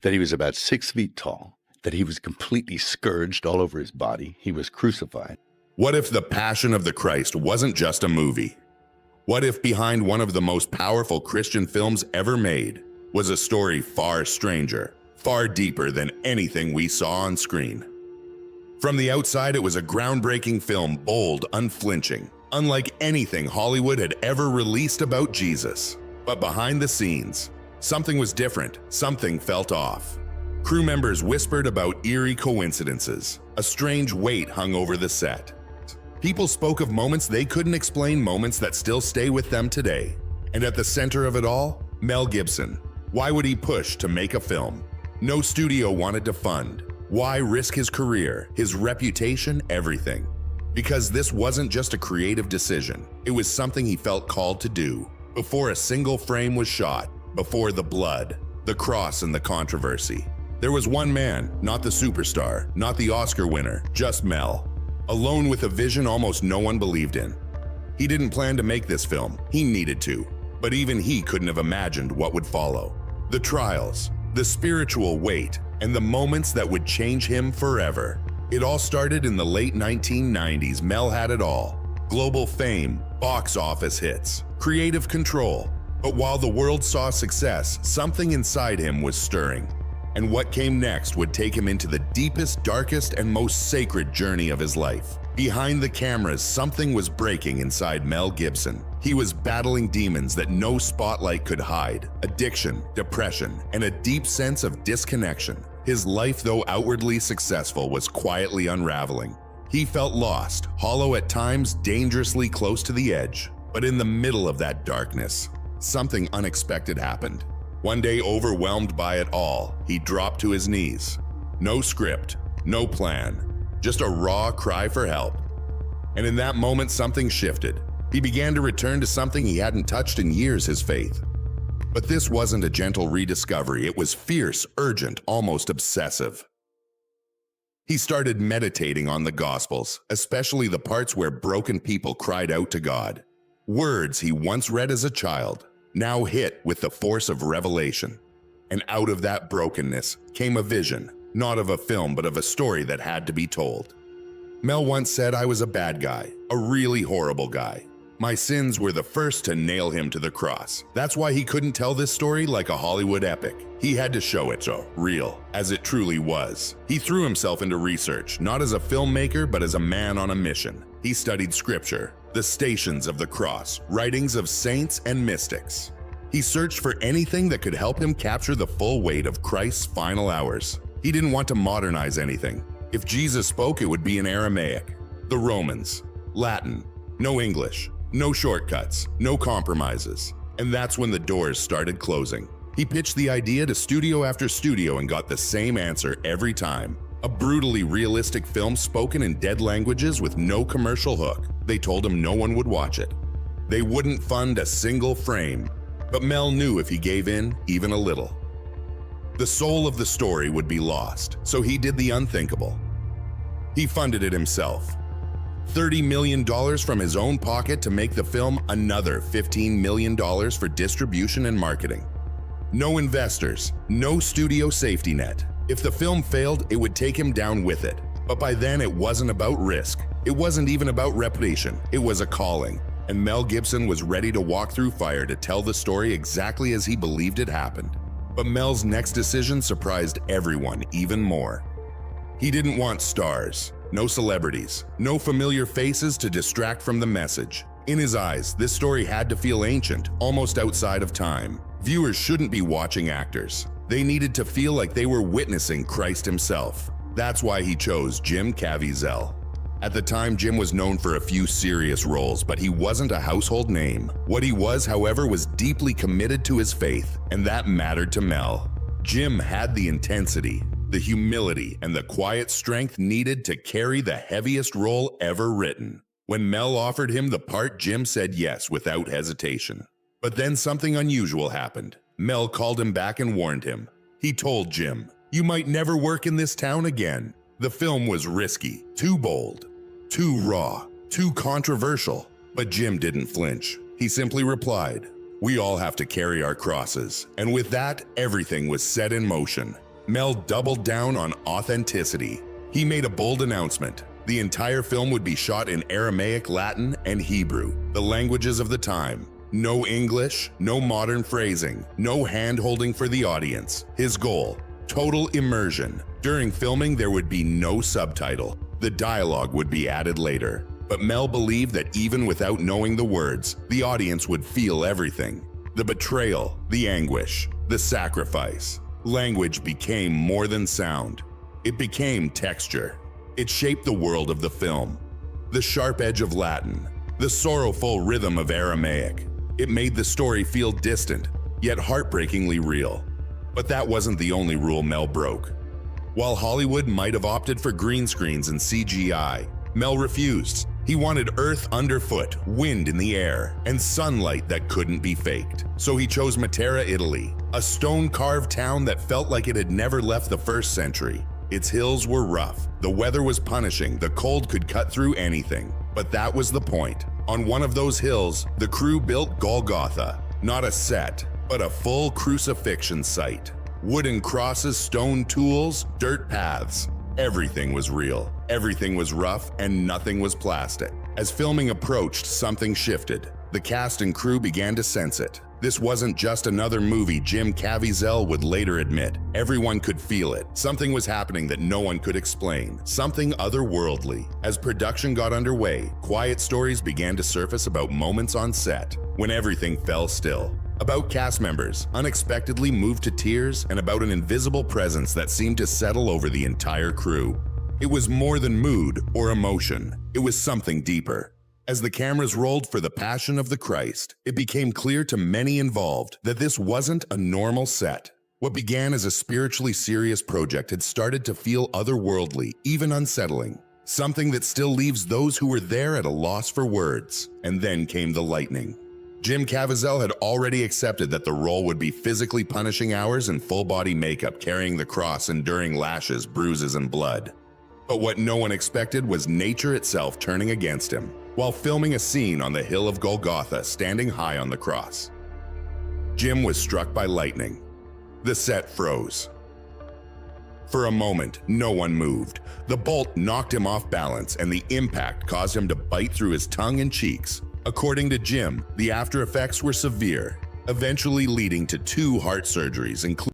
that he was about 6 feet tall, that he was completely scourged all over his body, he was crucified. What if the Passion of the Christ wasn't just a movie? What if behind one of the most powerful Christian films ever made was a story far stranger, far deeper than anything we saw on screen? From the outside, it was a groundbreaking film, bold, unflinching, unlike anything Hollywood had ever released about Jesus. But behind the scenes, something was different, something felt off. Crew members whispered about eerie coincidences. A strange weight hung over the set. People spoke of moments they couldn't explain, moments that still stay with them today. And at the center of it all, Mel Gibson. Why would he push to make a film no studio wanted to fund? Why risk his career, his reputation, everything? Because this wasn't just a creative decision. It was something he felt called to do. Before a single frame was shot, before the blood, the cross, and the controversy, there was one man, not the superstar, not the Oscar winner, just Mel. Alone with a vision almost no one believed in. He didn't plan to make this film, he needed to. But even he couldn't have imagined what would follow. The trials, the spiritual weight, and the moments that would change him forever. It all started in the late 1990s. Mel had it all. Global fame, box office hits, creative control. But while the world saw success, something inside him was stirring. And what came next would take him into the deepest, darkest, and most sacred journey of his life. Behind the cameras, something was breaking inside Mel Gibson. He was battling demons that no spotlight could hide: addiction, depression, and a deep sense of disconnection. His life, though outwardly successful, was quietly unraveling. He felt lost, hollow at times, dangerously close to the edge. But in the middle of that darkness, something unexpected happened. One day, overwhelmed by it all, he dropped to his knees. No script, no plan, just a raw cry for help. And in that moment, something shifted. He began to return to something he hadn't touched in years: his faith. But this wasn't a gentle rediscovery. It was fierce, urgent, almost obsessive. He started meditating on the Gospels, especially the parts where broken people cried out to God. Words he once read as a child, now hit with the force of revelation. And out of that brokenness came a vision, not of a film, but of a story that had to be told. Mel once said, "I was a bad guy, a really horrible guy. My sins were the first to nail him to the cross." That's why he couldn't tell this story like a Hollywood epic. He had to show it so real, as it truly was. He threw himself into research, not as a filmmaker, but as a man on a mission. He studied scripture, the stations of the cross, writings of saints and mystics. He searched for anything that could help him capture the full weight of Christ's final hours. He didn't want to modernize anything. If Jesus spoke, it would be in Aramaic, the Romans, Latin, no English, no shortcuts, no compromises. And that's when the doors started closing. He pitched the idea to studio after studio and got the same answer every time. A brutally realistic film spoken in dead languages with no commercial hook. They told him no one would watch it. They wouldn't fund a single frame. But Mel knew if he gave in even a little, the soul of the story would be lost. So he did the unthinkable. He funded it himself. $30 million from his own pocket to make the film, another $15 million for distribution and marketing. No investors, no studio safety net. If the film failed, it would take him down with it. But by then, it wasn't about risk. It wasn't even about reputation. It was a calling. And Mel Gibson was ready to walk through fire to tell the story exactly as he believed it happened. But Mel's next decision surprised everyone even more. He didn't want stars, no celebrities, no familiar faces to distract from the message. In his eyes, this story had to feel ancient, almost outside of time. Viewers shouldn't be watching actors. They needed to feel like they were witnessing Christ himself. That's why he chose Jim Caviezel. At the time, Jim was known for a few serious roles, but he wasn't a household name. What he was, however, was deeply committed to his faith, and that mattered to Mel. Jim had the intensity, the humility, and the quiet strength needed to carry the heaviest role ever written. When Mel offered him the part, Jim said yes without hesitation. But then something unusual happened. Mel called him back and warned him. He told Jim, "You might never work in this town again." The film was risky, too bold, too raw, too controversial. But Jim didn't flinch. He simply replied, "We all have to carry our crosses." And with that, everything was set in motion. Mel doubled down on authenticity. He made a bold announcement. The entire film would be shot in Aramaic, Latin, and Hebrew, the languages of the time. No English, no modern phrasing, no hand-holding for the audience. His goal: total immersion. During filming, there would be no subtitle. The dialogue would be added later. But Mel believed that even without knowing the words, the audience would feel everything. The betrayal, the anguish, the sacrifice. Language became more than sound. It became texture. It shaped the world of the film. The sharp edge of Latin, the sorrowful rhythm of Aramaic. It made the story feel distant, yet heartbreakingly real. But that wasn't the only rule Mel broke. While Hollywood might have opted for green screens and CGI, Mel refused. He wanted earth underfoot, wind in the air, and sunlight that couldn't be faked. So he chose Matera, Italy, a stone-carved town that felt like it had never left the first century. Its hills were rough, the weather was punishing, the cold could cut through anything. But that was the point. On one of those hills, the crew built Golgotha, not a set, but a full crucifixion site. Wooden crosses, stone tools, dirt paths. Everything was real, everything was rough, and nothing was plastic. As filming approached, something shifted. The cast and crew began to sense it. This wasn't just another movie, Jim Caviezel would later admit. Everyone could feel it. Something was happening that no one could explain. Something otherworldly. As production got underway, quiet stories began to surface about moments on set when everything fell still. About cast members unexpectedly moved to tears, and about an invisible presence that seemed to settle over the entire crew. It was more than mood or emotion. It was something deeper. As the cameras rolled for the Passion of the Christ, it became clear to many involved that this wasn't a normal set. What began as a spiritually serious project had started to feel otherworldly, even unsettling. Something that still leaves those who were there at a loss for words. And then came the lightning. Jim Caviezel had already accepted that the role would be physically punishing hours in full-body makeup, carrying the cross, enduring lashes, bruises, and blood. But what no one expected was nature itself turning against him, while filming a scene on the hill of Golgotha, standing high on the cross. Jim was struck by lightning. The set froze. For a moment, no one moved. The bolt knocked him off balance, and the impact caused him to bite through his tongue and cheeks. According to Jim, the after effects were severe, eventually leading to 2 heart surgeries, including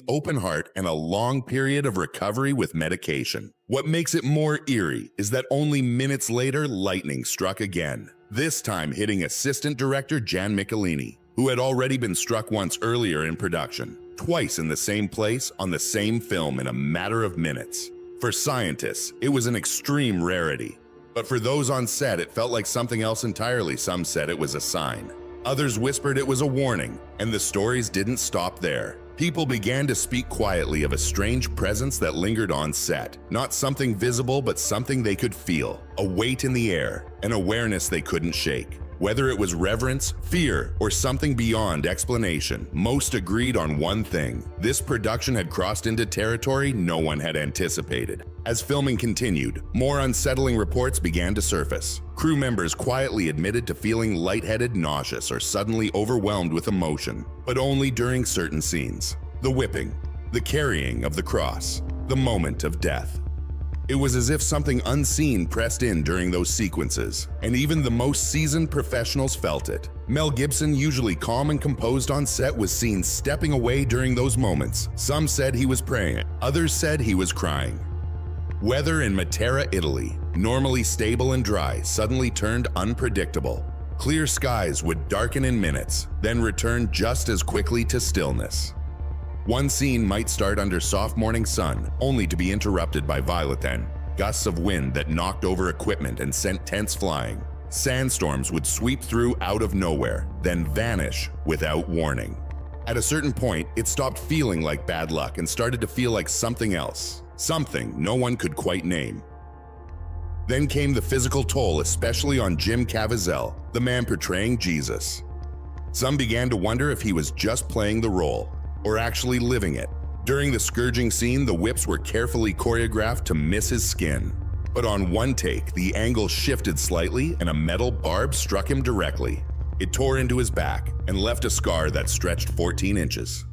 open heart and a long period of recovery with medication. What makes it more eerie is that only minutes later, lightning struck again, this time hitting assistant director Jan Michelini, who had already been struck once earlier in production, twice in the same place on the same film in a matter of minutes. For scientists, it was an extreme rarity, but for those on set, it felt like something else entirely. Some said it was a sign. Others whispered it was a warning, and the stories didn't stop there. People began to speak quietly of a strange presence that lingered on set. Not something visible, but something they could feel. A weight in the air, an awareness they couldn't shake. Whether it was reverence, fear, or something beyond explanation, most agreed on one thing: this production had crossed into territory no one had anticipated. As filming continued, more unsettling reports began to surface. Crew members quietly admitted to feeling lightheaded, nauseous, or suddenly overwhelmed with emotion, but only during certain scenes. The whipping, the carrying of the cross, the moment of death. It was as if something unseen pressed in during those sequences, and even the most seasoned professionals felt it. Mel Gibson, usually calm and composed on set, was seen stepping away during those moments. Some said he was praying, others said he was crying. Weather in Matera, Italy, normally stable and dry, suddenly turned unpredictable. Clear skies would darken in minutes, then return just as quickly to stillness. One scene might start under soft morning sun, only to be interrupted by violent gusts of wind that knocked over equipment and sent tents flying. Sandstorms would sweep through out of nowhere, then vanish without warning. At a certain point, it stopped feeling like bad luck and started to feel like something else, something no one could quite name. Then came the physical toll, especially on Jim Caviezel, the man portraying Jesus. Some began to wonder if he was just playing the role, or actually living it. During the scourging scene, the whips were carefully choreographed to miss his skin. But on one take, the angle shifted slightly and a metal barb struck him directly. It tore into his back and left a scar that stretched 14 inches.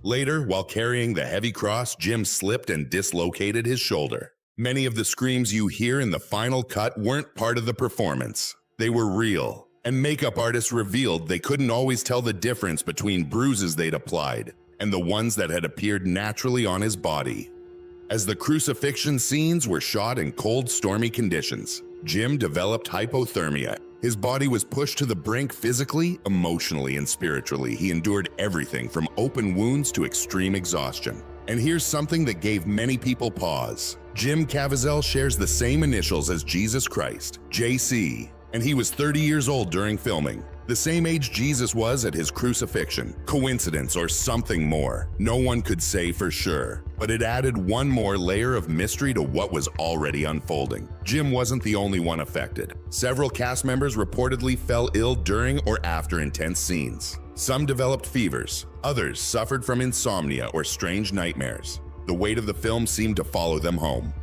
Later, while carrying the heavy cross, Jim slipped and dislocated his shoulder. Many of the screams you hear in the final cut weren't part of the performance. They were real, and makeup artists revealed they couldn't always tell the difference between bruises they'd applied and the ones that had appeared naturally on his body. As the crucifixion scenes were shot in cold, stormy conditions, Jim developed hypothermia. His body was pushed to the brink physically, emotionally, and spiritually. He endured everything from open wounds to extreme exhaustion. And here's something that gave many people pause. Jim Caviezel shares the same initials as Jesus Christ, JC, and he was 30 years old during filming. The same age Jesus was at his crucifixion. Coincidence or something more? No one could say for sure, but it added one more layer of mystery to what was already unfolding. Jim wasn't the only one affected. Several cast members reportedly fell ill during or after intense scenes. Some developed fevers, others suffered from insomnia or strange nightmares. The weight of the film seemed to follow them home.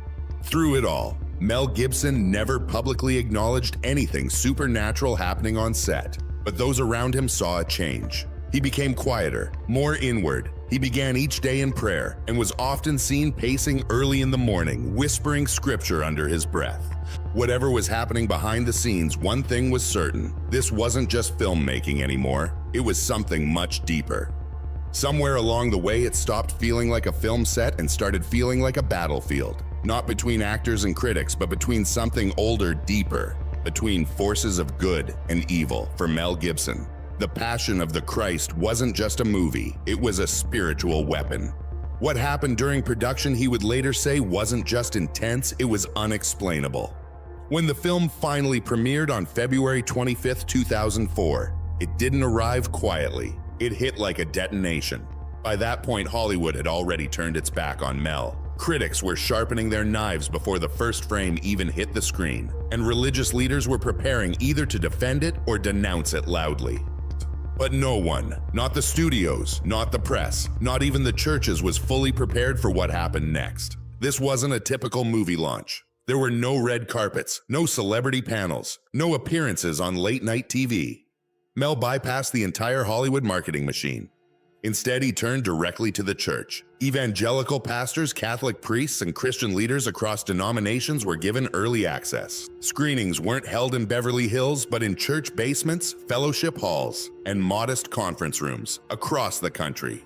Through it all, Mel Gibson never publicly acknowledged anything supernatural happening on set. But those around him saw a change. He became quieter, more inward. He began each day in prayer and was often seen pacing early in the morning, whispering scripture under his breath. Whatever was happening behind the scenes, one thing was certain. This wasn't just filmmaking anymore. It was something much deeper. Somewhere along the way, it stopped feeling like a film set and started feeling like a battlefield. Not between actors and critics, but between something older, deeper. Between forces of good and evil. For Mel Gibson, The Passion of the Christ wasn't just a movie, it was a spiritual weapon. What happened during production, he would later say, wasn't just intense, it was unexplainable. When the film finally premiered on February 25, 2004, it didn't arrive quietly. It hit like a detonation. By that point, Hollywood had already turned its back on Mel. Critics were sharpening their knives before the first frame even hit the screen, and religious leaders were preparing either to defend it or denounce it loudly. But no one, not the studios, not the press, not even the churches, was fully prepared for what happened next. This wasn't a typical movie launch. There were no red carpets, no celebrity panels, no appearances on late-night TV. Mel bypassed the entire Hollywood marketing machine. Instead, he turned directly to the church. Evangelical pastors, Catholic priests, and Christian leaders across denominations were given early access. Screenings weren't held in Beverly Hills, but in church basements, fellowship halls, and modest conference rooms across the country.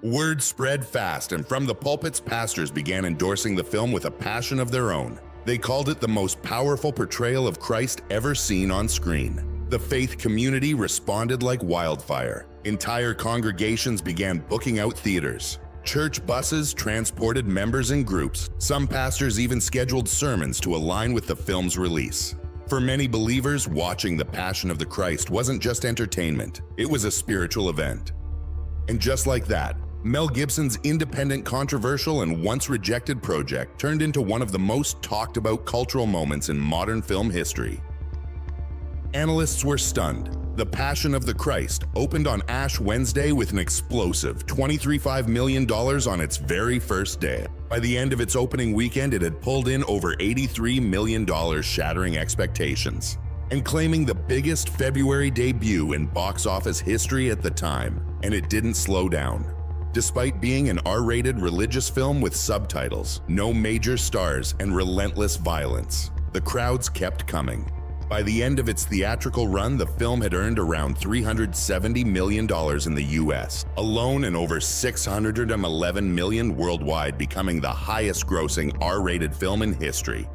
Word spread fast, and from the pulpits, pastors began endorsing the film with a passion of their own. They called it the most powerful portrayal of Christ ever seen on screen. The faith community responded like wildfire. Entire congregations began booking out theaters. Church buses transported members in groups. Some pastors even scheduled sermons to align with the film's release. For many believers, watching The Passion of the Christ wasn't just entertainment, it was a spiritual event. And just like that, Mel Gibson's independent, controversial, and once rejected project turned into one of the most talked about cultural moments in modern film history. Analysts were stunned. The Passion of the Christ opened on Ash Wednesday with an explosive $23.5 million on its very first day. By the end of its opening weekend, it had pulled in over $83 million, shattering expectations, and claiming the biggest February debut in box office history at the time, and it didn't slow down. Despite being an R-rated religious film with subtitles, no major stars, and relentless violence, the crowds kept coming. By the end of its theatrical run, the film had earned around $370 million in the US alone and over $611 million worldwide, becoming the highest-grossing R-rated film in history.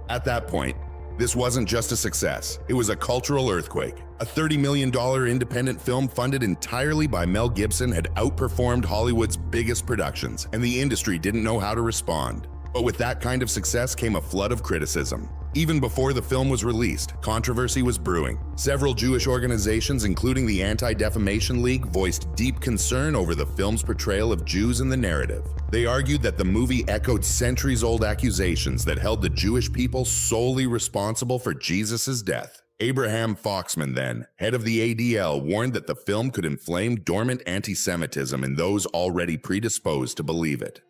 At that point, this wasn't just a success, it was a cultural earthquake. A $30 million independent film funded entirely by Mel Gibson had outperformed Hollywood's biggest productions, and the industry didn't know how to respond. But with that kind of success came a flood of criticism. Even before the film was released, controversy was brewing. Several Jewish organizations, including the Anti-Defamation League, voiced deep concern over the film's portrayal of Jews in the narrative. They argued that the movie echoed centuries-old accusations that held the Jewish people solely responsible for Jesus' death. Abraham Foxman, then, head of the ADL, warned that the film could inflame dormant anti-Semitism in those already predisposed to believe it.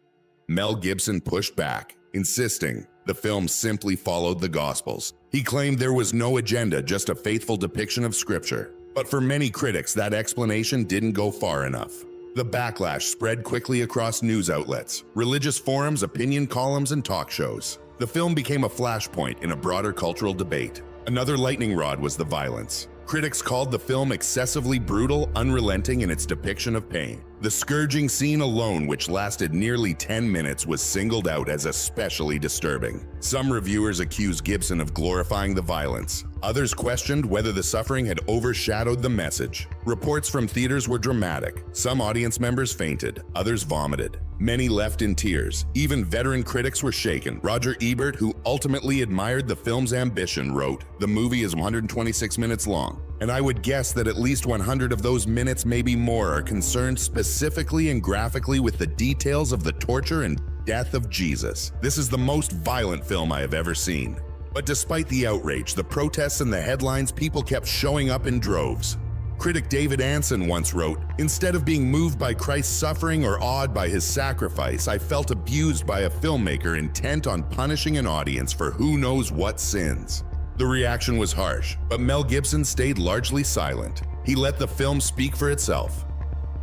Mel Gibson pushed back, insisting the film simply followed the Gospels. He claimed there was no agenda, just a faithful depiction of Scripture. But for many critics, that explanation didn't go far enough. The backlash spread quickly across news outlets, religious forums, opinion columns, and talk shows. The film became a flashpoint in a broader cultural debate. Another lightning rod was the violence. Critics called the film excessively brutal, unrelenting in its depiction of pain. The scourging scene alone, which lasted nearly 10 minutes, was singled out as especially disturbing. Some reviewers accused Gibson of glorifying the violence. Others questioned whether the suffering had overshadowed the message. Reports from theaters were dramatic. Some audience members fainted, others vomited. Many left in tears. Even veteran critics were shaken. Roger Ebert, who ultimately admired the film's ambition, wrote, "The movie is 126 minutes long, and I would guess that at least 100 of those minutes, maybe more, are concerned specifically and graphically with the details of the torture and death of Jesus. This is the most violent film I have ever seen." But despite the outrage, the protests, and the headlines, people kept showing up in droves. Critic David Anson once wrote, "Instead of being moved by Christ's suffering or awed by his sacrifice, I felt abused by a filmmaker intent on punishing an audience for who knows what sins." The reaction was harsh, but Mel Gibson stayed largely silent. He let the film speak for itself.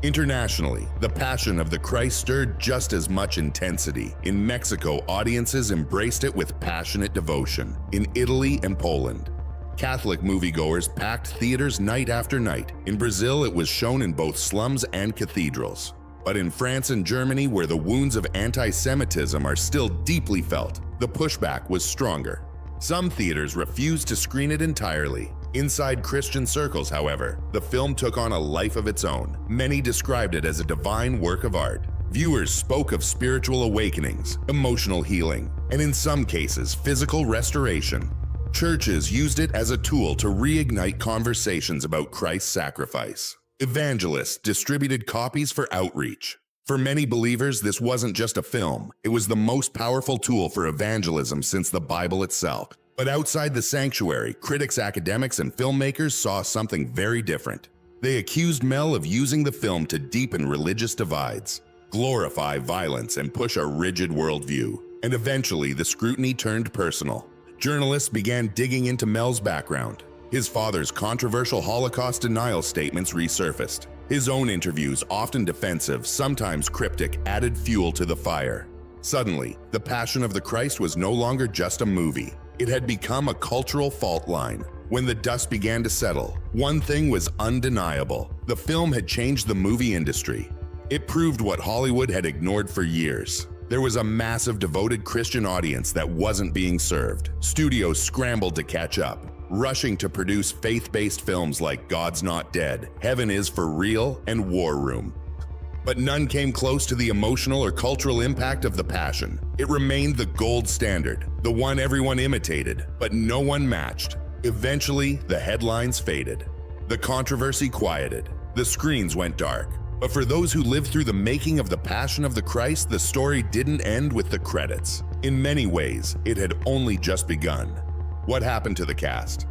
Internationally, the Passion of the Christ stirred just as much intensity. In Mexico, audiences embraced it with passionate devotion. In Italy and Poland, Catholic moviegoers packed theaters night after night. In Brazil, it was shown in both slums and cathedrals. But in France and Germany, where the wounds of anti-Semitism are still deeply felt, the pushback was stronger. Some theaters refused to screen it entirely. Inside Christian circles, however, the film took on a life of its own. Many described it as a divine work of art. Viewers spoke of spiritual awakenings, emotional healing, and in some cases, physical restoration. Churches used it as a tool to reignite conversations about Christ's sacrifice. Evangelists distributed copies for outreach. For many believers, this wasn't just a film. It was the most powerful tool for evangelism since the Bible itself. But outside the sanctuary, critics, academics, and filmmakers saw something very different. They accused Mel of using the film to deepen religious divides, glorify violence, and push a rigid worldview. And eventually, the scrutiny turned personal. Journalists began digging into Mel's background. His father's controversial Holocaust denial statements resurfaced. His own interviews, often defensive, sometimes cryptic, added fuel to the fire. Suddenly, The Passion of the Christ was no longer just a movie. It had become a cultural fault line. When the dust began to settle, one thing was undeniable. The film had changed the movie industry. It proved what Hollywood had ignored for years. There was a massive devoted Christian audience that wasn't being served. Studios scrambled to catch up, rushing to produce faith-based films like God's Not Dead, Heaven Is for Real, and War Room. But none came close to the emotional or cultural impact of The Passion. It remained the gold standard, the one everyone imitated, but no one matched. Eventually, the headlines faded. The controversy quieted. The screens went dark. But for those who lived through the making of The Passion of the Christ, the story didn't end with the credits. In many ways, it had only just begun. What happened to the cast?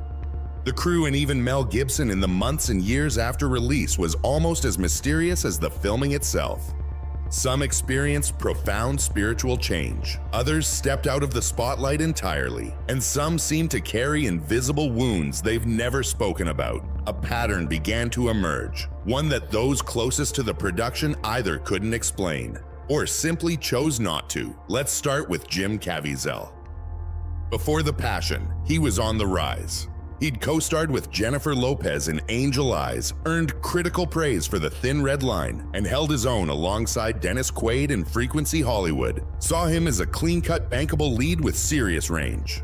The crew and even Mel Gibson in the months and years after release was almost as mysterious as the filming itself. Some experienced profound spiritual change, others stepped out of the spotlight entirely, and some seemed to carry invisible wounds they've never spoken about. A pattern began to emerge, one that those closest to the production either couldn't explain or simply chose not to. Let's start with Jim Caviezel. Before The Passion, he was on the rise. He'd co-starred with Jennifer Lopez in Angel Eyes, earned critical praise for The Thin Red Line, and held his own alongside Dennis Quaid in Frequency Hollywood. Saw him as a clean-cut, bankable lead with serious range.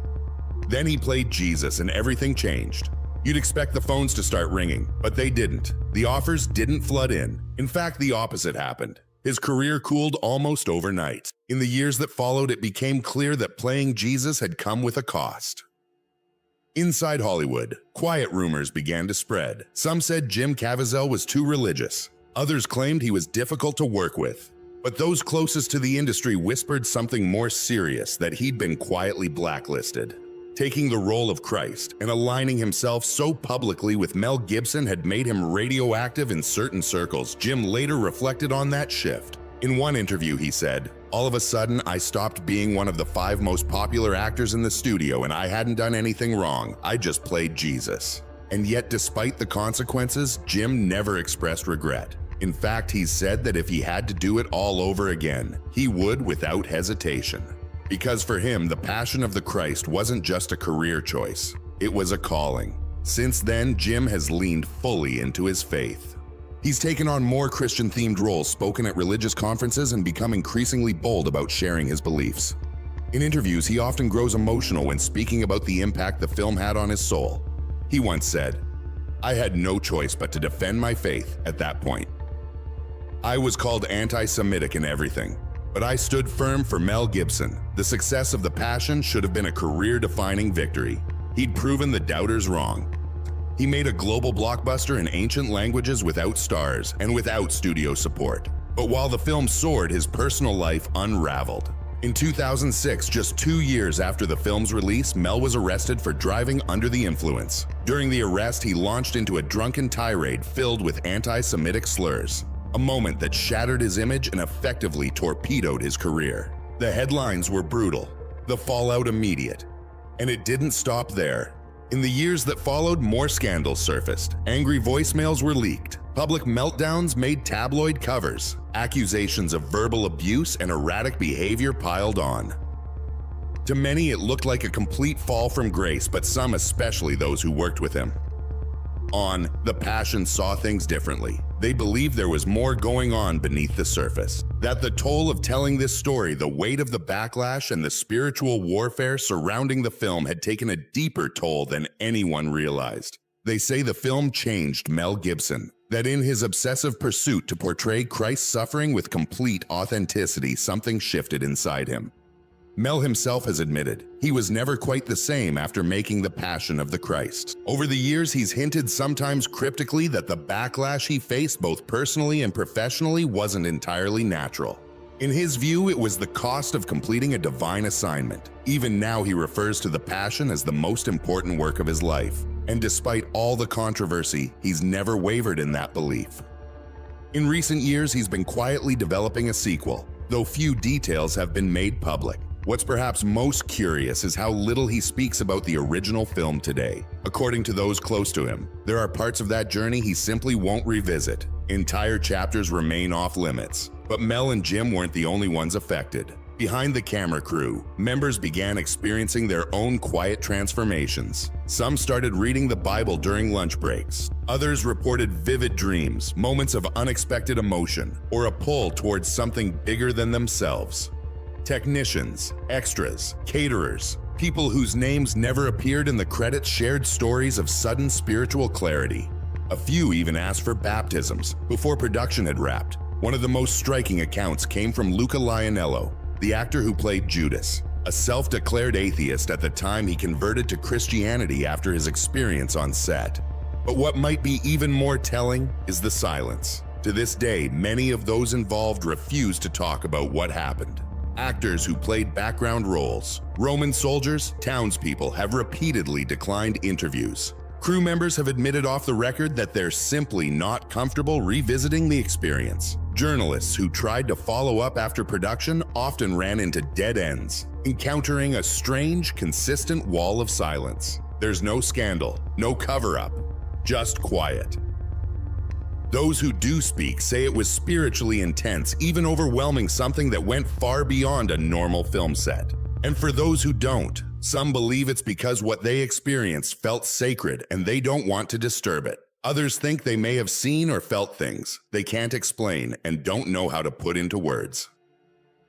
Then he played Jesus and everything changed. You'd expect the phones to start ringing, but they didn't. The offers didn't flood in. In fact, the opposite happened. His career cooled almost overnight. In the years that followed, it became clear that playing Jesus had come with a cost. Inside Hollywood, quiet rumors began to spread. Some said Jim Caviezel was too religious. Others claimed he was difficult to work with. But those closest to the industry whispered something more serious, that he'd been quietly blacklisted. Taking the role of Christ and aligning himself so publicly with Mel Gibson had made him radioactive in certain circles. Jim later reflected on that shift. In one interview, he said, "All of a sudden, I stopped being one of the 5 most popular actors in the studio, and I hadn't done anything wrong. I just played Jesus." And yet, despite the consequences, Jim never expressed regret. In fact, he said that if he had to do it all over again, he would without hesitation. Because for him, the Passion of the Christ wasn't just a career choice, it was a calling. Since then, Jim has leaned fully into his faith. He's taken on more Christian-themed roles, spoken at religious conferences, and become increasingly bold about sharing his beliefs. In interviews, he often grows emotional when speaking about the impact the film had on his soul. He once said, "I had no choice but to defend my faith at that point. I was called anti-Semitic and everything, but I stood firm for Mel Gibson. The success of The Passion should have been a career-defining victory. He'd proven the doubters wrong. He made a global blockbuster in ancient languages without stars and without studio support. But while the film soared, his personal life unraveled. In 2006, just 2 years after the film's release, Mel was arrested for driving under the influence. During the arrest, he launched into a drunken tirade filled with anti-Semitic slurs, a moment that shattered his image and effectively torpedoed his career. The headlines were brutal, the fallout immediate, and it didn't stop there. In the years that followed, more scandals surfaced. Angry voicemails were leaked. Public meltdowns made tabloid covers. Accusations of verbal abuse and erratic behavior piled on. To many, it looked like a complete fall from grace, but some, especially those who worked with him, on The Passion, saw things differently. They believed there was more going on beneath the surface, that the toll of telling this story, the weight of the backlash, and the spiritual warfare surrounding the film had taken a deeper toll than anyone realized. They say the film changed Mel Gibson, that in his obsessive pursuit to portray Christ's suffering with complete authenticity, something shifted inside him. Mel himself has admitted he was never quite the same after making The Passion of the Christ. Over the years, he's hinted, sometimes cryptically, that the backlash he faced both personally and professionally wasn't entirely natural. In his view, it was the cost of completing a divine assignment. Even now, he refers to The Passion as the most important work of his life. And despite all the controversy, he's never wavered in that belief. In recent years, he's been quietly developing a sequel, though few details have been made public. What's perhaps most curious is how little he speaks about the original film today. According to those close to him, there are parts of that journey he simply won't revisit. Entire chapters remain off limits. But Mel and Jim weren't the only ones affected. Behind the camera crew, members began experiencing their own quiet transformations. Some started reading the Bible during lunch breaks. Others reported vivid dreams, moments of unexpected emotion, or a pull towards something bigger than themselves. Technicians, extras, caterers, people whose names never appeared in the credits shared stories of sudden spiritual clarity. A few even asked for baptisms before production had wrapped. One of the most striking accounts came from Luca Lionello, the actor who played Judas, a self-declared atheist at the time he converted to Christianity after his experience on set. But what might be even more telling is the silence. To this day, many of those involved refuse to talk about what happened. Actors who played background roles, Roman soldiers, townspeople have repeatedly declined interviews. Crew members have admitted off the record that they're simply not comfortable revisiting the experience. Journalists who tried to follow up after production often ran into dead ends, encountering a strange, consistent wall of silence. There's no scandal, no cover-up, just quiet. Those who do speak say it was spiritually intense, even overwhelming, something that went far beyond a normal film set. And for those who don't, some believe it's because what they experienced felt sacred and they don't want to disturb it. Others think they may have seen or felt things they can't explain and don't know how to put into words.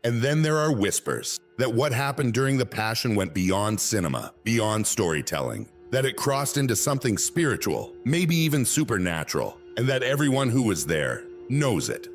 And then there are whispers that what happened during the Passion went beyond cinema, beyond storytelling, that it crossed into something spiritual, maybe even supernatural, and that everyone who was there knows it.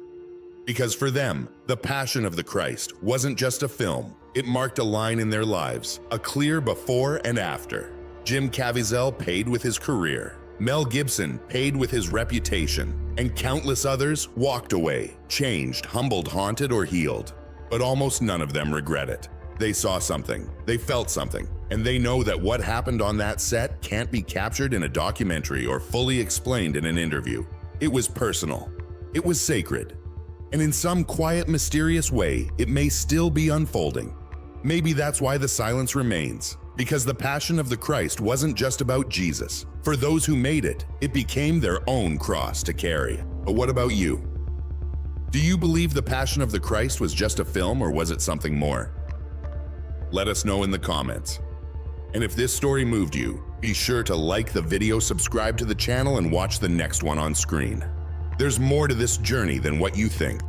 Because for them, the Passion of the Christ wasn't just a film, it marked a line in their lives, a clear before and after. Jim Caviezel paid with his career, Mel Gibson paid with his reputation, and countless others walked away, changed, humbled, haunted, or healed. But almost none of them regret it. They saw something, they felt something, and they know that what happened on that set can't be captured in a documentary or fully explained in an interview. It was personal, it was sacred, and in some quiet, mysterious way, it may still be unfolding. Maybe that's why the silence remains, because the Passion of the Christ wasn't just about Jesus. For those who made it, it became their own cross to carry. But what about you? Do you believe the Passion of the Christ was just a film, or was it something more? Let us know in the comments. And if this story moved you, be sure to like the video, subscribe to the channel, and watch the next one on screen. There's more to this journey than what you think.